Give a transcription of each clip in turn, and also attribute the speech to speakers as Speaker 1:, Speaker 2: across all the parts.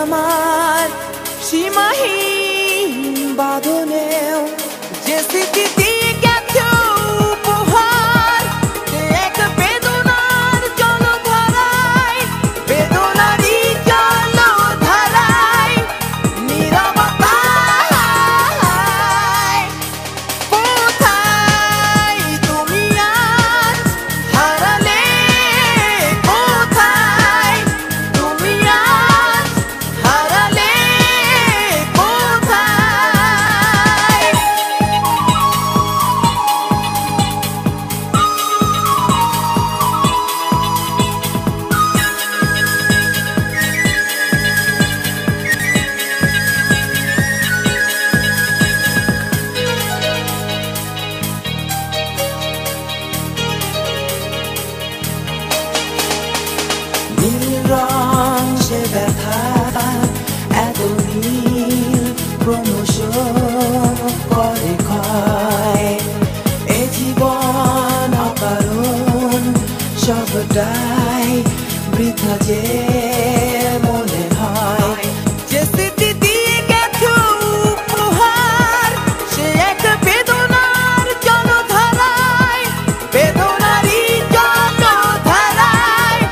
Speaker 1: আমার সীমাহীন বাঁধনেও যে স্মৃতি দিয়ে গেছো উপহার, সে এক বেদনার জলধারায়, বেদনারই জলধারায়, নীরবতায়। কোথায় তুমি আজ হারালে, কোথায় তুমি আজ হারালে, কোথায়? নীল রং সে ব্যথা, এত নীল ক্রমশ করে ক্ষয়। এ জীবন অকারণ সবটাই বৃথা যে মনে হয়। যে স্মৃতি দিয়ে গেছো উপহার, সে এক বেদনার জলধারায়, বেদনারই জলধারায়,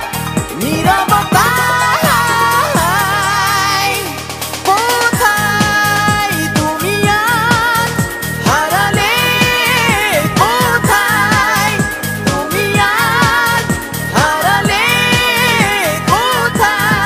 Speaker 1: নীরবতায়। কোথায় তুমি আজ হারালে, কোথায় তুমি আজ হারালে, কোথায়?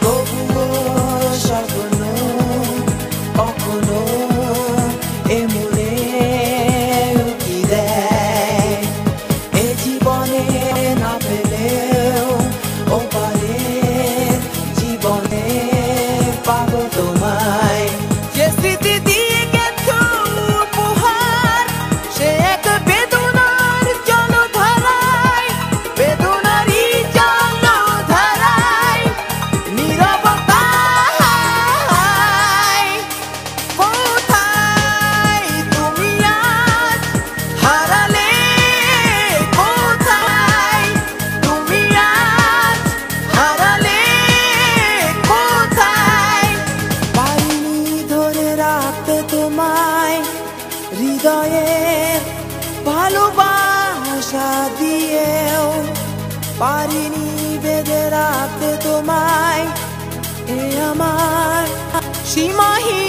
Speaker 1: তবুও স্বপ্ন কখনো এমনে উকি দেয়। এ জীবনে না পেলেও ওপারের জীবনে পাবো তোমায়। যে স্মৃতি দিয়ে গেছো উপহার, সে এক বেদনার জলধারায়, বেদনারই জলধারায়, নীরবতায়। কোথায় তুমি আজ হারালে, কোথায় তুমি আজ হারালে, কোথায়? পারিনি ধরে রাখতে তোমায় হৃদয়ের ভালোবাসা দিয়েও, পারিনি বেঁধে রাখতে তোমায় এ আমার সীমাহীন